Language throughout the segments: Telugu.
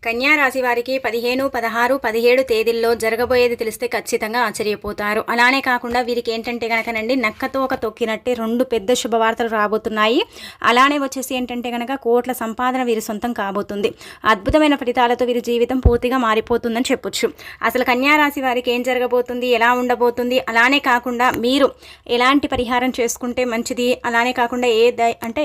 కన్యా రాశి వారికి 15, 16, 17 తేదీల్లో జరగబోయేది తెలిస్తే ఖచ్చితంగా ఆశ్చర్యపోతారు. అలానే కాకుండా వీరికి ఏంటంటే గనకనండి నక్కతో ఒక తొక్కినట్టే 2 పెద్ద శుభవార్తలు రాబోతున్నాయి. అలానే వచ్చేసి ఏంటంటే గనక కోట్ల సంపాదన వీరి సొంతం కాబోతుంది. అద్భుతమైన ఫలితాలతో వీరి జీవితం పూర్తిగా మారిపోతుందని చెప్పొచ్చు. అసలు కన్యా రాశి వారికి ఏం జరగబోతుంది, ఎలా ఉండబోతుంది, అలానే కాకుండా మీరు ఎలాంటి పరిహారం చేసుకుంటే మంచిది, అలానే కాకుండా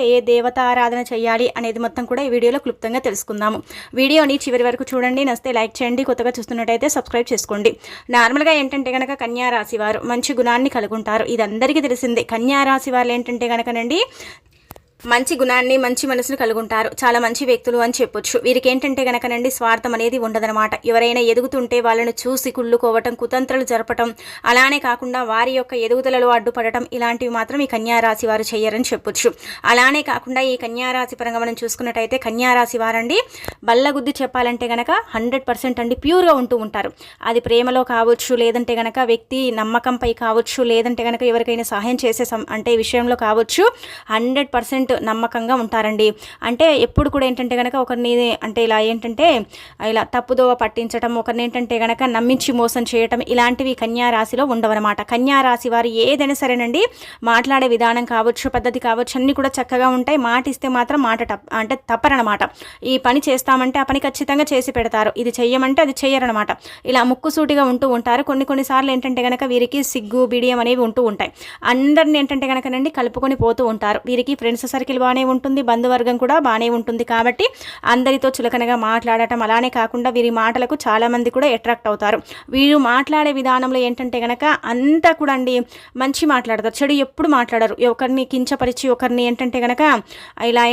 ఏ దేవతారాధన చేయాలి అనేది మొత్తం కూడా ఈ వీడియోలో క్లుప్తంగా తెలుసుకుందాము. వీడియోని చివరి వరకు చూడండి. నచ్చితే లైక్ చేయండి. కొత్తగా చూస్తున్నట్టయితే సబ్స్క్రైబ్ చేసుకోండి. నార్మల్గా ఏంటంటే కనుక కన్యా రాశి వారు మంచి గుణాన్ని కలిగి ఉంటారు. ఇది అందరికీ తెలిసిందే. కన్యా రాశి వాళ్ళు ఏంటంటే కనుకనండి మంచి గుణాన్ని, మంచి మనసును కలుగుంటారు. చాలా మంచి వ్యక్తులు అని చెప్పొచ్చు. వీరికి ఏంటంటే గనకనండి స్వార్థం అనేది ఉండదనమాట. ఎవరైనా ఎదుగుతుంటే వాళ్ళని చూసి కుళ్ళుకోవటం, కుతంత్రాలు జరపటం, అలానే కాకుండా వారి యొక్క ఎదుగుదలలో అడ్డుపడటం, ఇలాంటివి మాత్రం ఈ కన్యారాశి వారు చెయ్యరని చెప్పొచ్చు. అలానే కాకుండా ఈ కన్యారాశి పరంగా మనం చూసుకున్నట్టయితే కన్యారాశి వారండి బల్లగుద్ది చెప్పాలంటే గనక 100% అండి ప్యూర్గా ఉంటూ ఉంటారు. అది ప్రేమలో కావచ్చు, లేదంటే గనక వ్యక్తి నమ్మకంపై కావచ్చు, లేదంటే గనక ఎవరికైనా సహాయం చేసే విషయంలో కావచ్చు 100% నమ్మకంగా ఉంటారండి. అంటే ఎప్పుడు కూడా ఏంటంటే కనుక ఒకరిని అంటే ఇలా తప్పుదోవ పట్టించడం, ఒకరిని ఏంటంటే కనుక నమ్మించి మోసం చేయటం, ఇలాంటివి కన్యా రాశిలో ఉండవన్నమాట. కన్యా రాశి వారు ఏదైనా సరేనండి మాట్లాడే విధానం కావచ్చు, పద్ధతి కావచ్చు, అన్నీ కూడా చక్కగా ఉంటాయి. మాట ఇస్తే మాత్రం తప్పరనమాట. ఈ పని చేస్తామంటే ఆ పని ఖచ్చితంగా చేసి పెడతారు. ఇది చెయ్యమంటే అది చెయ్యరనమాట. ఇలా ముక్కుసూటిగా ఉంటూ ఉంటారు. కొన్నిసార్లు ఏంటంటే కనుక వీరికి సిగ్గు బిడియం అనేవి ఉంటూ ఉంటాయి. అందరిని ఏంటంటే కనుకనండి కలుపుకొని పోతూ ఉంటారు. వీరికి ఫ్రెండ్స్ సర్కిల్ బాగానే ఉంటుంది, బంధువర్గం కూడా బాగానే ఉంటుంది. కాబట్టి అందరితో చులకనగా మాట్లాడటం, అలానే కాకుండా వీరి మాటలకు చాలామంది కూడా అట్రాక్ట్ అవుతారు. వీరు మాట్లాడే విధానంలో ఏంటంటే కనుక అంతా కూడా అండి మంచి మాట్లాడతారు, చెడు ఎప్పుడు మాట్లాడరు. ఒకరిని కించపరిచి ఒకరిని ఏంటంటే కనుక ఇలా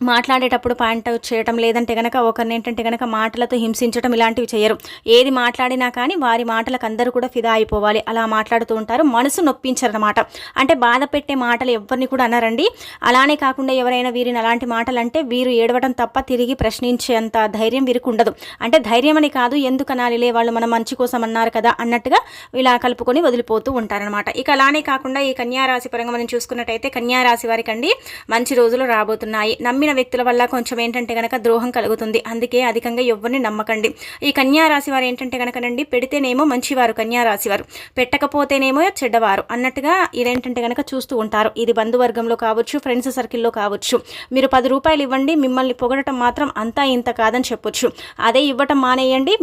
మాట్లాడేటప్పుడు పాయింట్ అవుట్ చేయటం, లేదంటే కనుక ఒకరిని ఏంటంటే కనుక మాటలతో హింసించడం, ఇలాంటివి చేయరు. ఏది మాట్లాడినా కానీ వారి మాటలకు అందరూ కూడా ఫిదా అయిపోవాలి, అలా మాట్లాడుతూ ఉంటారు. మనసు నొప్పించరనమాట. అంటే బాధ పెట్టే మాటలు ఎవరిని కూడా అన్నారండి. అలానే కాకుండా ఎవరైనా వీరిని అలాంటి మాటలు అంటే వీరు ఏడవడం తప్ప తిరిగి ప్రశ్నించేంత ధైర్యం వీరికి ఉండదు. అంటే ధైర్యం అని కాదు, ఎందుకు అనాలిలే, వాళ్ళు మన మంచి కోసం అన్నారు కదా అన్నట్టుగా ఇలా కలుపుకొని వదిలిపోతూ ఉంటారనమాట. ఇక అలానే కాకుండా ఈ కన్యారాశి పరంగా మనం చూసుకున్నట్టయితే కన్యారాశి వారికి అండి మంచి రోజులు రాబోతున్నాయి. నమ్మిన వ్యక్తుల వల్ల కొంచెం ఏంటంటే కనుక ద్రోహం కలుగుతుంది. అందుకే అధికంగా ఎవరిని నమ్మకండి. ఈ కన్యా రాశి వారు ఏంటంటే కనుకనండి పెడితేనేమో మంచివారు కన్యా రాశి వారు, పెట్టకపోతేనేమో చెడ్డవారు అన్నట్టుగా ఇదేంటంటే కనుక చూస్తూ ఉంటారు. ఇది బంధువర్గంలో కావచ్చు, ఫ్రెండ్స్ సర్కిల్లో కావచ్చు. మీరు 10 రూపాయలు ఇవ్వండి, మిమ్మల్ని పొగడటం మాత్రం అంతా ఇంత కాదని చెప్పొచ్చు. అదే ఇవ్వటం మానేయండి,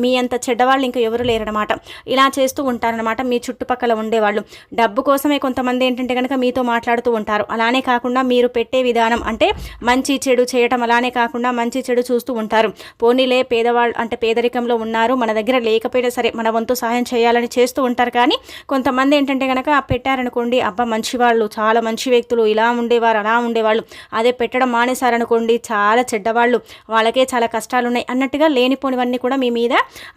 మీ అంత చెడ్డవాళ్ళు ఇంకా ఎవరు లేరనమాట. ఇలా చేస్తూ ఉంటారనమాట మీ చుట్టుపక్కల ఉండేవాళ్ళు. డబ్బు కోసమే కొంతమంది ఏంటంటే కనుక మీతో మాట్లాడుతూ ఉంటారు. అలానే కాకుండా మీరు పెట్టే విధానం అంటే మంచి చెడు చేయటం, అలానే కాకుండా మంచి చెడు చూస్తూ ఉంటారు. పోనీలే పేదవాళ్ళు అంటే పేదరికంలో ఉన్నారు, మన దగ్గర లేకపోయినా సరే మన వంతు సహాయం చేయాలని చేస్తూ ఉంటారు. కానీ కొంతమంది ఏంటంటే కనుక పెట్టారనుకోండి, అబ్బా మంచివాళ్ళు, చాలా మంచి వ్యక్తులు, ఇలా ఉండేవారు, అలా ఉండేవాళ్ళు, అదే పెట్టడం మానేశారనుకోండి చాలా చెడ్డవాళ్ళు, వాళ్ళకే చాలా కష్టాలు ఉన్నాయి అన్నట్టుగా లేనిపోనివన్నీ కూడా మీ మీద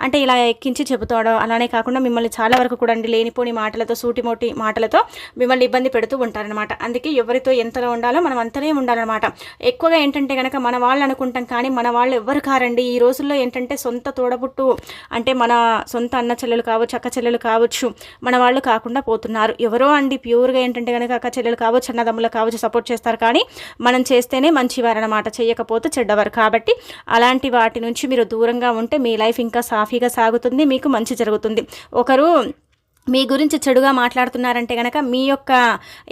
అంటే ఇలా ఎక్కించి చెబుతాడు. అలానే కాకుండా మిమ్మల్ని చాలా వరకు కూడా అండి లేనిపోని మాటలతో, సూటిమోటి మాటలతో మిమ్మల్ని ఇబ్బంది పెడుతూ ఉంటారనమాట. అందుకే ఎవరితో ఎంతలో ఉండాలో మనం అంతనే ఉండాలన్నమాట. ఎక్కువగా ఏంటంటే కనుక మన వాళ్ళు అనుకుంటాం, కానీ మన వాళ్ళు ఎవ్వరు కారండి. ఈ రోజుల్లో ఏంటంటే సొంత తోడబుట్టు అంటే మన సొంత అన్న చెల్లెలు కావచ్చు, అక్క చెల్లెలు కావచ్చు, మన వాళ్ళు కాకుండా పోతున్నారు. ఎవరో అండి ప్యూర్గా ఏంటంటే కనుక అక్క చెల్లెలు కావచ్చు, అన్నదమ్ములు కావచ్చు సపోర్ట్ చేస్తారు. కానీ మనం చేస్తేనే మంచివారు అన్నమాట, చేయకపోతే చెడ్డవారు. కాబట్టి అలాంటి వాటి నుంచి మీరు దూరంగా ఉంటే మీ లైఫ్ ఇంకా సాఫీగా సాగుతుంది, మీకు మంచి జరుగుతుంది. ఒకరు మీ గురించి చెడుగా మాట్లాడుతున్నారంటే కనుక మీ యొక్క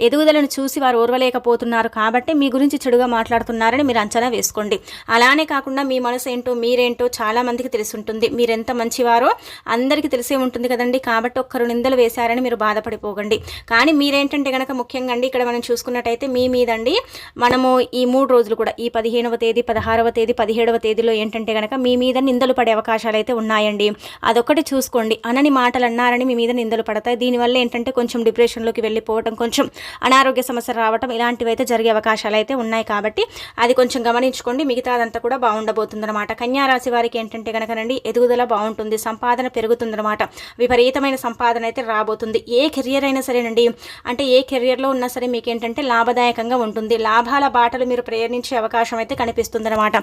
ఎదుగుదలను చూసి వారు ఓర్వలేకపోతున్నారు. కాబట్టి మీ గురించి చెడుగా మాట్లాడుతున్నారని మీరు అంచనా వేసుకోండి. అలానే కాకుండా మీ మనసు ఏంటో, మీరేంటో చాలా మందికి తెలిసి ఉంటుంది. మీరెంత మంచివారో అందరికీ తెలిసే ఉంటుంది కదండి. కాబట్టి ఒక్కరు నిందలు వేశారని మీరు బాధపడిపోకండి. కానీ మీరేంటంటే కనుక ముఖ్యంగా అండి ఇక్కడ మనం చూసుకున్నట్టయితే మీ మీదండి మనము ఈ 3 రోజులు కూడా ఈ 15వ తేదీ, 16వ తేదీ, 17వ తేదీలో ఏంటంటే కనుక మీ మీద నిందలు పడే అవకాశాలు అయితే ఉన్నాయండి. అదొక్కటి చూసుకోండి. అనని మాటలు అన్నారని మీ మీద నిందలు పడతాయి. దీనివల్ల ఏంటంటే కొంచెం డిప్రెషన్లోకి వెళ్ళిపోవటం, కొంచెం అనారోగ్య సమస్యలు రావటం, ఇలాంటివి అయితే జరిగే అవకాశాలు అయితే ఉన్నాయి. కాబట్టి అది కొంచెం గమనించుకోండి. మిగతాదంతా కూడా బాగుండబోతుందన్నమాట. కన్యా రాశి వారికి ఏంటంటే కనుకనండి ఎదుగుదల బాగుంటుంది, సంపాదన పెరుగుతుందన్నమాట. విపరీతమైన సంపాదన అయితే రాబోతుంది. ఏ కెరియర్ అయినా సరేనండి, అంటే ఏ కెరియర్లో ఉన్నా సరే మీకు ఏంటంటే లాభదాయకంగా ఉంటుంది. లాభాల బాటలు మీరు ప్రయాణించే అవకాశం అయితే కనిపిస్తుందన్నమాట.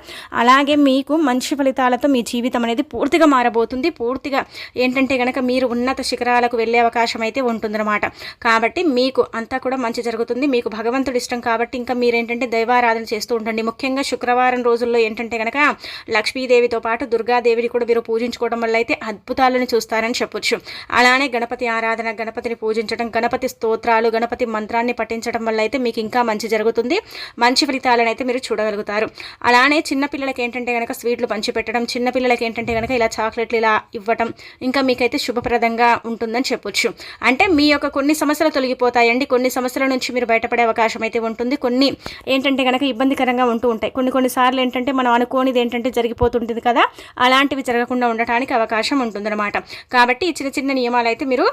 అలాగే మీకు మంచి ఫలితాలతో మీ జీవితం అనేది పూర్తిగా మారబోతుంది. పూర్తిగా ఏంటంటే కనుక మీరు ఉన్నత శిఖరాలకు వెళ్ళే అవకాశం అయితే ఉంటుందన్నమాట. కాబట్టి మీకు అంతా కూడా మంచి జరుగుతుంది. మీకు భగవంతుడు ఇష్టం కాబట్టి ఇంకా మీరేంటంటే దైవారాధన చేస్తూ ఉండండి. ముఖ్యంగా శుక్రవారం రోజుల్లో ఏంటంటే కనుక లక్ష్మీదేవితో పాటు దుర్గాదేవిని కూడా మీరు పూజించుకోవడం వల్ల అయితే అద్భుతాలను చూస్తారని చెప్పొచ్చు. అలానే గణపతి ఆరాధన, గణపతిని పూజించడం, గణపతి స్తోత్రాలు, గణపతి మంత్రాన్ని పఠించడం వల్ల అయితే మీకు ఇంకా మంచి జరుగుతుంది. మంచి ఫలితాలను అయితే మీరు చూడగలుగుతారు. అలానే చిన్నపిల్లలకి ఏంటంటే కనుక స్వీట్లు పంచిపెట్టడం, చిన్నపిల్లలకి ఏంటంటే కనుక ఇలా చాక్లెట్లు ఇలా ఇవ్వటం ఇంకా మీకైతే శుభప్రదంగా ఉంటుందని చెప్పొచ్చు. అంటే మీ యొక్క కొన్ని సమస్యలు తొలగిపోతాయండి. కొన్ని సమస్యల నుంచి మీరు బయటపడే అవకాశం అయితే ఉంటుంది. కొన్ని ఏంటంటే కనుక ఇబ్బందికరంగా ఉంటూ ఉంటాయి. కొన్నిసార్లు ఏంటంటే మనం అనుకోనిది ఏంటంటే జరిగిపోతుంటుంది కదా, అలాంటివి జరగకుండా ఉండటానికి అవకాశం ఉంటుందన్నమాట. కాబట్టి ఈ చిన్న చిన్న నియమాలు అయితే మీరు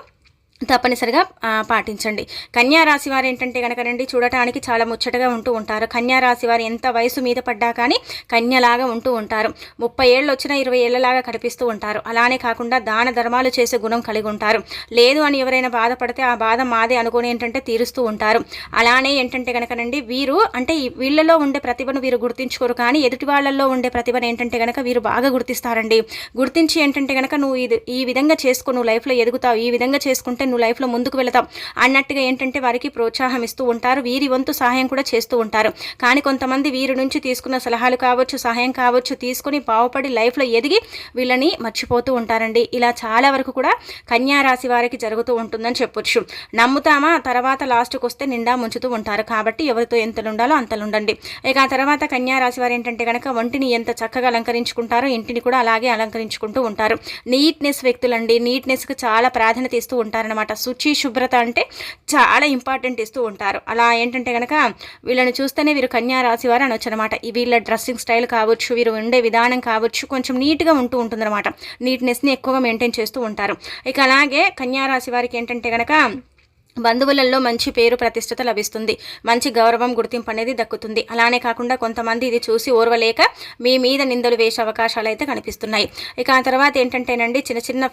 తప్పనిసరిగా పాటించండి. కన్యా రాశి వారు ఏంటంటే కనుకనండి చూడటానికి చాలా ముచ్చటగా ఉంటూ ఉంటారు. కన్యా రాశి వారు ఎంత వయసు మీద పడ్డా కానీ కన్యలాగా ఉంటూ ఉంటారు. 30 ఏళ్ళు వచ్చినా 20 ఏళ్ళలాగా కనిపిస్తూ ఉంటారు. అలానే కాకుండా దాన ధర్మాలు చేసే గుణం కలిగి ఉంటారు. లేదు అని ఎవరైనా బాధపడితే ఆ బాధ మాదే అనుకుని ఏంటంటే తీరుస్తూ ఉంటారు. అలానే ఏంటంటే కనుకనండి వీరు అంటే వీళ్ళలో ఉండే ప్రతిభను వీరు గుర్తించుకోరు, కానీ ఎదుటి వాళ్ళల్లో ఉండే ప్రతిభను ఏంటంటే కనుక వీరు బాగా గుర్తిస్తారండి. గుర్తించి ఏంటంటే కనుక నువ్వు ఈ విధంగా చేసుకో, నువ్వు లైఫ్లో ఎదుగుతావు, ఈ విధంగా చేసుకుంటే నువ్వు లైఫ్లో ముందుకు వెళతావు అన్నట్టుగా ఏంటంటే వారికి ప్రోత్సాహం ఇస్తూ ఉంటారు. వీరి వంతు సహాయం కూడా చేస్తూ ఉంటారు. కానీ కొంతమంది వీరి నుంచి తీసుకున్న సలహాలు కావచ్చు, సహాయం కావచ్చు తీసుకుని బాగుపడి లైఫ్లో ఎదిగి వీళ్ళని మర్చిపోతూ ఉంటారండి. ఇలా చాలా వరకు కూడా కన్యా రాశి వారికి జరుగుతూ ఉంటుందని చెప్పొచ్చు. నమ్ముతామా, తర్వాత లాస్ట్కి వస్తే నిండా ముంచుతూ ఉంటారు. కాబట్టి ఎవరితో ఎంతలు ఉండాలో అంతలు ఉండండి. ఇక ఆ తర్వాత కన్యా రాశి వారు ఏంటంటే కనుక ఒంటిని ఎంత చక్కగా అలంకరించుకుంటారో ఇంటిని కూడా అలాగే అలంకరించుకుంటూ ఉంటారు. నీట్నెస్ వ్యక్తులండి. నీట్నెస్కి చాలా ప్రాధాన్యత ఇస్తూ ఉంటారన్నమాట. శుచి శుభ్రత అంటే చాలా ఇంపార్టెంట్ ఇస్తూ ఉంటారు. అలా ఏంటంటే కనుక వీళ్ళని చూస్తేనే వీరు కన్యా రాశి వారు అనొచ్చు అనమాట. వీళ్ళ డ్రెస్సింగ్ స్టైల్ కావచ్చు, వీరు ఉండే విధానం కావచ్చు, కొంచెం నీట్గా ఉంటుందన్నమాట. నీట్నెస్ని ఎక్కువగా మెయింటైన్ చేస్తూ ఉంటారు. ఇక అలాగే కన్యా రాశి వారికి ఏంటంటే కనుక బంధువులలో మంచి పేరు ప్రతిష్టత లభిస్తుంది. మంచి గౌరవం, గుర్తింపు అనేది దక్కుతుంది. అలానే కాకుండా కొంతమంది ఇది చూసి ఓర్వలేక మీ మీద నిందలు వేసే అవకాశాలు అయితే కనిపిస్తున్నాయి. ఇక ఆ తర్వాత ఏంటంటేనండి చిన్న చిన్న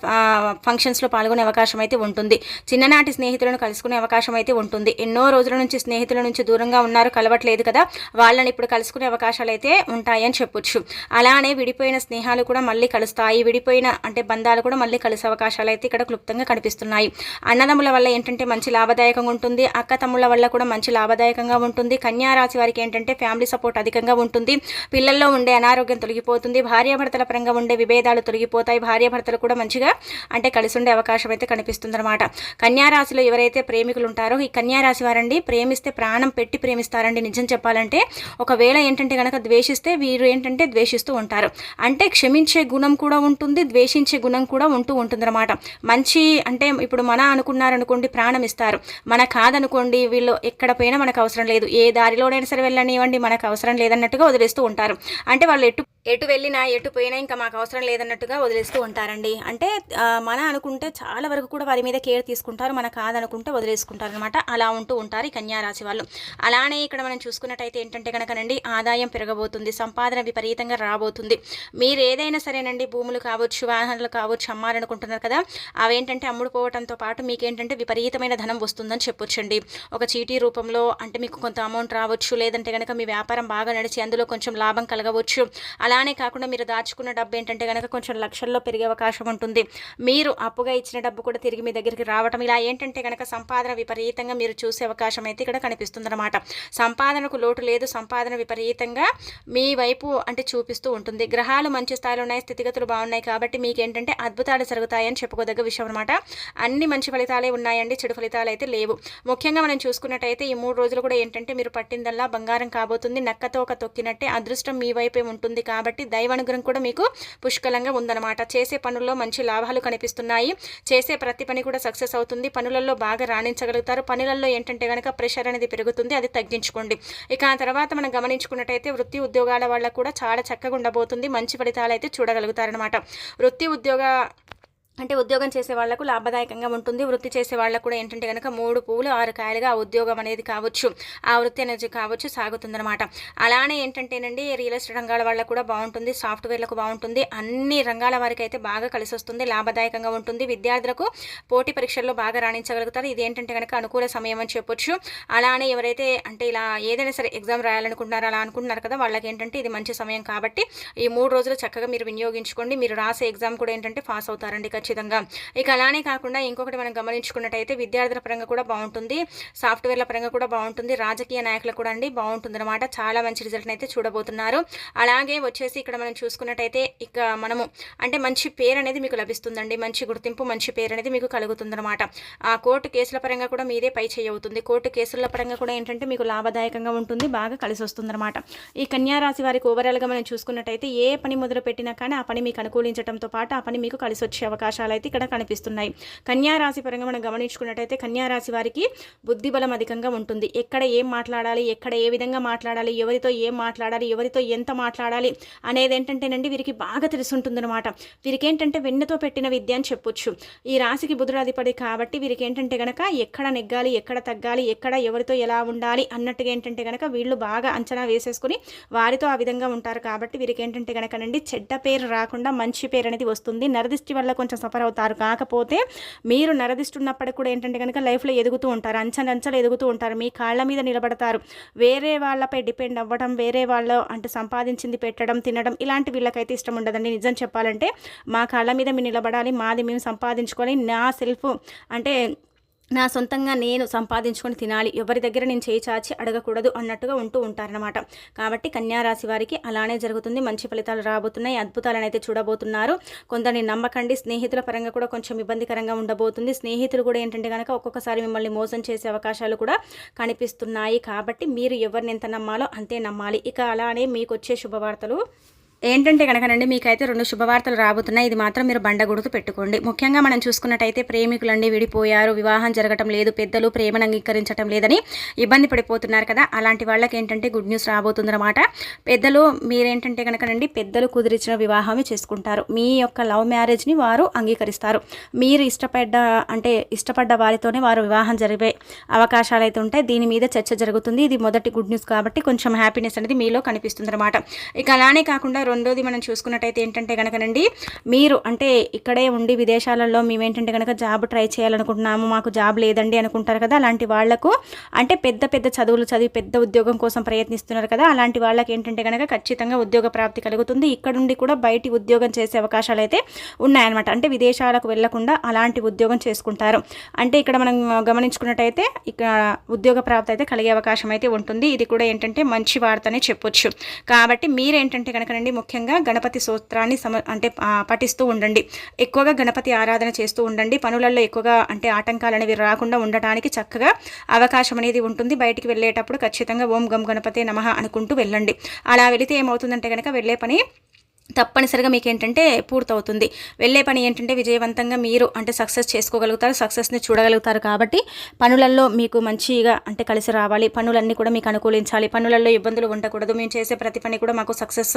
ఫంక్షన్స్లో పాల్గొనే అవకాశం అయితే ఉంటుంది. చిన్ననాటి స్నేహితులను కలుసుకునే అవకాశం అయితే ఉంటుంది. ఎన్నో రోజుల నుంచి స్నేహితుల నుంచి దూరంగా ఉన్నారు, కలవట్లేదు కదా, వాళ్ళని ఇప్పుడు కలుసుకునే అవకాశాలు అయితే ఉంటాయని చెప్పొచ్చు. అలానే విడిపోయిన స్నేహాలు కూడా మళ్ళీ కలుస్తాయి. విడిపోయిన అంటే బంధాలు కూడా మళ్ళీ కలిసే అవకాశాలు అయితే ఇక్కడ క్లుప్తంగా కనిపిస్తున్నాయి. అన్నదమ్ముల వల్ల ఏంటంటే మంచి లాభదాయకంగా ఉంటుంది. అక్క తమ్ముళ్ళ వల్ల కూడా మంచి లాభదాయకంగా ఉంటుంది. కన్యా రాశి వారికి ఏంటంటే ఫ్యామిలీ సపోర్ట్ అధికంగా ఉంటుంది. పిల్లల్లో ఉండే అనారోగ్యం తొలగిపోతుంది. భార్యాభర్తల పరంగా ఉండే విభేదాలు తొలగిపోతాయి. భార్యాభర్తలు కూడా మంచిగా అంటే కలిసి ఉండే అవకాశం అయితే కనిపిస్తుంది అనమాట. కన్యా రాశిలో ఎవరైతే ప్రేమికులు ఉంటారో ఈ కన్యా రాశి వారండి ప్రేమిస్తే ప్రాణం పెట్టి ప్రేమిస్తారండి. నిజం చెప్పాలంటే ఒకవేళ ఏంటంటే కనుక ద్వేషిస్తే వీరు ఏంటంటే ద్వేషిస్తూ ఉంటారు. అంటే క్షమించే గుణం కూడా ఉంటుంది, ద్వేషించే గుణం కూడా ఉంటుందన్నమాట. మంచి అంటే ఇప్పుడు మన అనుకున్నారనుకోండి ప్రాణం ఇస్తారు, మన కాదనుకోండి వీళ్ళు ఎక్కడ పోయినా మనకు అవసరం లేదు, ఏ దారిలోనైనా సరే వెళ్ళనివ్వండి మనకు అవసరం లేదన్నట్టుగా వదిలేస్తూ ఉంటారు. అంటే వాళ్ళు ఎటు వెళ్ళినా ఎటు పోయినా ఇంకా మాకు అవసరం లేదన్నట్టుగా వదిలేస్తూ ఉంటారండి. అంటే మన అనుకుంటే చాలా వరకు కూడా వారి మీద కేర్ తీసుకుంటారు, మన కాదనుకుంటే వదిలేసుకుంటారు అనమాట. అలా ఉంటూ ఉంటారు ఈ కన్యా రాశి వాళ్ళు. అలానే ఇక్కడ మనం చూసుకున్నట్టయితే ఏంటంటే కనుకనండి ఆదాయం పెరగబోతుంది, సంపాదన విపరీతంగా రాబోతుంది. మీరు ఏదైనా సరేనండి భూములు కావచ్చు, వాహనాలు కావచ్చు అమ్మాలనుకుంటున్నారు కదా, అవేంటంటే అమ్ముడుపోవడంతో పాటు మీకేంటంటే విపరీతమైన ధనం వస్తుందని చెప్పొచ్చండి. ఒక చీటీ రూపంలో అంటే మీకు కొంత అమౌంట్ రావచ్చు, లేదంటే కనుక మీ వ్యాపారం బాగా నడిచి అందులో కొంచెం లాభం కలగవచ్చు. అలానే కాకుండా మీరు దాచుకున్న డబ్బు ఏంటంటే కనుక కొంచెం లక్షల్లో పెరిగే అవకాశం ఉంటుంది. మీరు అప్పుగా ఇచ్చిన డబ్బు కూడా తిరిగి మీ దగ్గరికి రావటం, ఇలా ఏంటంటే కనుక సంపాదన విపరీతంగా మీరు చూసే అవకాశం అయితే ఇక్కడ కనిపిస్తుందన్నమాట. సంపాదనకు లోటు లేదు, సంపాదన విపరీతంగా మీ వైపు అంటే చూపిస్తూ ఉంటుంది. గ్రహాలు మంచి స్థాయిలో ఉన్నాయి, స్థితిగతులు బాగున్నాయి కాబట్టి మీకు ఏంటంటే అద్భుతాలు జరుగుతాయని చెప్పుకోదగ్గ విషయం అనమాట. అన్ని మంచి ఫలితాలే ఉన్నాయండి, చెడు ఫలితాలు అయితే లేవు. ముఖ్యంగా మనం చూసుకున్నట్టయితే ఈ 3 రోజులు కూడా ఏంటంటే మీరు పట్టిందల్లా బంగారం కాబోతుంది. నక్కతో ఒక తొక్కినట్టే అదృష్టం మీ వైపే ఉంటుంది. కాబట్టి దైవానుగ్రహం కూడా మీకు పుష్కలంగా ఉందన్నమాట. చేసే పనుల్లో మంచి లాభాలు కనిపిస్తున్నాయి. చేసే ప్రతి పని కూడా సక్సెస్ అవుతుంది. పనులలో బాగా రాణించగలుగుతారు. పనులలో ఏంటంటే కనుక ప్రెషర్ అనేది పెరుగుతుంది, అది తగ్గించుకోండి. ఇక ఆ తర్వాత మనం గమనించుకున్నట్టయితే వృత్తి ఉద్యోగాల వల్ల కూడా చాలా చక్కగా ఉండబోతుంది. మంచి ఫలితాలు అయితే చూడగలుగుతారనమాట. వృత్తి ఉద్యోగం చేసే వాళ్లకు లాభదాయకంగా ఉంటుంది. వృత్తి చేసే వాళ్ళకు కూడా ఏంటంటే కనుక 3 పువ్వులు 6 కాయలుగా ఆ ఉద్యోగం అనేది కావచ్చు, ఆ వృత్తి అనేది కావచ్చు సాగుతుందన్నమాట. అలానే ఏంటంటేనండి రియల్ ఎస్టేట్ రంగాల వాళ్ళకు కూడా బాగుంటుంది, సాఫ్ట్వేర్లకు బాగుంటుంది. అన్ని రంగాల వారికి అయితే బాగా కలిసి వస్తుంది, లాభదాయకంగా ఉంటుంది. విద్యార్థులకు పోటీ పరీక్షల్లో బాగా రాణించగలుగుతారు. ఇది ఏంటంటే కనుక అనుకూల సమయం అని చెప్పొచ్చు. అలానే ఎవరైతే అంటే ఇలా ఏదైనా సరే ఎగ్జామ్ రాయాలనుకుంటున్నారో అలా అనుకుంటున్నారు కదా, వాళ్ళకి ఏంటంటే ఇది మంచి సమయం కాబట్టి ఈ 3 రోజులు చక్కగా మీరు వినియోగించుకోండి. మీరు రాసే ఎగ్జామ్ కూడా ఏంటంటే పాస్ అవుతారండి ఖచ్చితంగా. ఖచ్చితంగా. ఇక అలానే కాకుండా ఇంకొకటి మనం గమనించుకున్నట్టయితే విద్యార్థుల పరంగా కూడా బాగుంటుంది, సాఫ్ట్వేర్ల పరంగా కూడా బాగుంటుంది, రాజకీయ నాయకులకు కూడా అండి బాగుంటుందన్నమాట. చాలా మంచి రిజల్ట్ని అయితే చూడబోతున్నారు. అలాగే వచ్చేసి ఇక్కడ మనం చూసుకున్నట్టయితే ఇక మనము అంటే మంచి పేరు అనేది మీకు లభిస్తుందండి, మంచి గుర్తింపు, మంచి పేరు అనేది మీకు కలుగుతుందన్నమాట. ఆ కోర్టు కేసుల పరంగా కూడా మీదే పై చేయి అవుతుంది. కోర్టు కేసుల పరంగా కూడా ఏంటంటే మీకు లాభదాయకంగా ఉంటుంది, బాగా కలిసి వస్తుందన్నమాట. ఈ కన్యా రాశి వారికి ఓవరాల్గా మనం చూసుకున్నట్టయితే ఏ పని మొదలు పెట్టినా కానీ ఆ పని మీకు అనుకూలించడంతో పాటు ఆ పని మీకు కలిసి వచ్చే అవకాశాలు అయితే ఇక్కడ కనిపిస్తున్నాయి. కన్యా రాశి పరంగా మనం గమనించుకున్నట్టయితే కన్యా రాశి వారికి బుద్ధి బలం అధికంగా ఉంటుంది. ఎక్కడ ఏం మాట్లాడాలి, ఎక్కడ ఏ విధంగా మాట్లాడాలి, ఎవరితో ఏం మాట్లాడాలి, ఎవరితో ఎంత మాట్లాడాలి అనేది ఏంటంటేనండి వీరికి బాగా తెలుసుంటుందన్నమాట. వీరికి ఏంటంటే వెన్నతో పెట్టిన విద్య అని చెప్పొచ్చు. ఈ రాశికి బుధుడు అధిపతి కాబట్టి వీరికి ఏంటంటే గనక ఎక్కడ నెగ్గాలి, ఎక్కడ తగ్గాలి, ఎక్కడ ఎవరితో ఎలా ఉండాలి అన్నట్టుగా ఏంటంటే గనక వీళ్ళు బాగా అంచనా వేసేసుకుని వారితో ఆ విధంగా ఉంటారు. కాబట్టి వీరికి ఏంటంటే గనకనండి చెడ్డ పేరు రాకుండా మంచి పేరు అనేది వస్తుంది. నరదిష్టి వల్ల కొంచెం సఫర్ అవుతారు. కాకపోతే మీరు నరదిష్టి ఉన్నప్పటికి కూడా ఏంటంటే కనుక లైఫ్లో ఎదుగుతూ ఉంటారు, అంచెలు ఎదుగుతూ ఉంటారు, మీ కాళ్ళ మీద నిలబడతారు. వేరే వాళ్ళపై డిపెండ్ అవ్వడం, వేరే వాళ్ళ అంటే సంపాదించింది పెట్టడం, తినడం ఇలాంటి వీళ్ళకైతే ఇష్టం ఉండదండి. నిజం చెప్పాలంటే మా కాళ్ళ మీద మేము నిలబడాలి, మాది మేము సంపాదించుకొని నా సెల్ఫ్ అంటే నా సొంతంగా నేను సంపాదించుకొని తినాలి, ఎవరి దగ్గర నేను చేయి చాచి అడగకూడదు అన్నట్టుగా ఉంటూ ఉంటారనమాట. కాబట్టి కన్యారాశి వారికి అలానే జరుగుతుంది. మంచి ఫలితాలు రాబోతున్నాయి, అద్భుతాలను అయితే చూడబోతున్నారు. కొందరిని నమ్మకండి. స్నేహితుల పరంగా కూడా కొంచెం ఇబ్బందికరంగా ఉండబోతుంది. స్నేహితులు కూడా ఏంటంటే కనుక ఒక్కొక్కసారి మిమ్మల్ని మోసం చేసే అవకాశాలు కూడా కనిపిస్తున్నాయి. కాబట్టి మీరు ఎవరిని ఎంత నమ్మాలో అంతే నమ్మాలి. ఇక అలానే మీకు వచ్చే శుభవార్తలు ఏంటంటే కనుకనండి మీకైతే 2 శుభవార్తలు రాబోతున్నాయి. ఇది మాత్రం మీరు బండ గుర్తు పెట్టుకోండి. ముఖ్యంగా మనం చూసుకున్నట్టయితే ప్రేమికులండి విడిపోయారు, వివాహం జరగటం లేదు, పెద్దలు ప్రేమను అంగీకరించడం లేదని ఇబ్బంది పడిపోతున్నారు కదా, అలాంటి వాళ్ళకి ఏంటంటే గుడ్ న్యూస్ రాబోతుందన్నమాట. పెద్దలు మీరేంటంటే కనుకనండి పెద్దలు కుదిరించిన వివాహమే చేసుకుంటారు. మీ యొక్క లవ్ మ్యారేజ్ని వారు అంగీకరిస్తారు. మీరు ఇష్టపడ్డ వారితోనే వారు వివాహం జరిగే అవకాశాలు అయితే ఉంటాయి. దీని మీద చర్చ జరుగుతుంది. ఇది మొదటి గుడ్ న్యూస్ కాబట్టి కొంచెం హ్యాపీనెస్ అనేది మీలో కనిపిస్తుంది అనమాట. ఇక అలానే కాకుండా రెండోది మనం చూసుకున్నట్టయితే ఏంటంటే కనుకనండి మీరు అంటే ఇక్కడే ఉండి విదేశాలలో మేమేంటంటే కనుక జాబ్ ట్రై చేయాలనుకుంటున్నాము, మాకు జాబ్ లేదండి అనుకుంటారు కదా, అలాంటి వాళ్లకు అంటే పెద్ద పెద్ద చదువులు చదివి పెద్ద ఉద్యోగం కోసం ప్రయత్నిస్తున్నారు కదా, అలాంటి వాళ్ళకి ఏంటంటే కనుక ఖచ్చితంగా ఉద్యోగ ప్రాప్తి కలుగుతుంది. ఇక్కడ నుండి కూడా బయటి ఉద్యోగం చేసే అవకాశాలు అయితే ఉన్నాయన్నమాట. అంటే విదేశాలకు వెళ్లకుండా అలాంటి ఉద్యోగం చేసుకుంటారు. అంటే ఇక్కడ మనం గమనించుకున్నట్టయితే ఇక్కడ ఉద్యోగ ప్రాప్తి అయితే కలిగే అవకాశం అయితే ఉంటుంది. ఇది కూడా ఏంటంటే మంచి వార్తనే చెప్పొచ్చు. కాబట్టి మీరేంటంటే కనుకనండి ముఖ్యంగా గణపతి స్తోత్రాన్ని పఠిస్తూ ఉండండి. ఎక్కువగా గణపతి ఆరాధన చేస్తూ ఉండండి. పనులలో ఎక్కువగా అంటే ఆటంకాలు అనేవి రాకుండా ఉండటానికి చక్కగా అవకాశం అనేది ఉంటుంది. బయటికి వెళ్ళేటప్పుడు ఖచ్చితంగా ఓం గం గణపతే నమః అనుకుంటూ వెళ్ళండి. అలా వెళితే ఏమవుతుందంటే కనుక వెళ్ళే పని తప్పనిసరిగా మీకు ఏంటంటే పూర్తవుతుంది. వెళ్ళే పని ఏంటంటే విజయవంతంగా మీరు అంటే సక్సెస్ చేసుకోగలుగుతారు, సక్సెస్ని చూడగలుగుతారు. కాబట్టి పనులలో మీకు మంచిగా అంటే కలిసి రావాలి, పనులన్నీ కూడా మీకు అనుకూలించాలి, పనులలో ఇబ్బందులు ఉండకూడదు, మేము చేసే ప్రతి పని కూడా మాకు సక్సెస్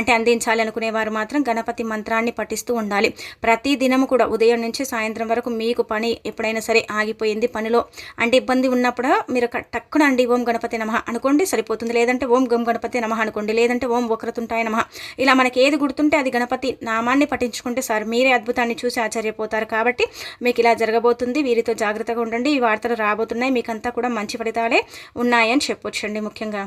అంటే అందించాలి అనుకునేవారు మాత్రం గణపతి మంత్రాన్ని పఠిస్తూ ఉండాలి. ప్రతి దినము కూడా ఉదయం నుంచి సాయంత్రం వరకు మీకు పని ఎప్పుడైనా సరే ఆగిపోయింది, పనిలో అంటే ఇబ్బంది ఉన్నప్పుడు మీరు టక్కున అండి ఓం గణపతి నమః అనుకోండి సరిపోతుంది. లేదంటే ఓం గం గణపతి నమః అనుకోండి, లేదంటే ఓం వక్రతుంటాయ నమః, ఇలా మనకి ఏది గుర్తుంటే అది గణపతి నామాన్ని పఠించుకుంటే సార్ మీరే అద్భుతాన్ని చూసి ఆశ్చర్యపోతారు. కాబట్టి మీకు ఇలా జరగబోతుంది. వీరితో జాగ్రత్తగా ఉండండి. ఈ వార్తలు రాబోతున్నాయి. మీకంతా కూడా మంచి ఫలితాలే ఉన్నాయని చెప్పొచ్చండి ముఖ్యంగా.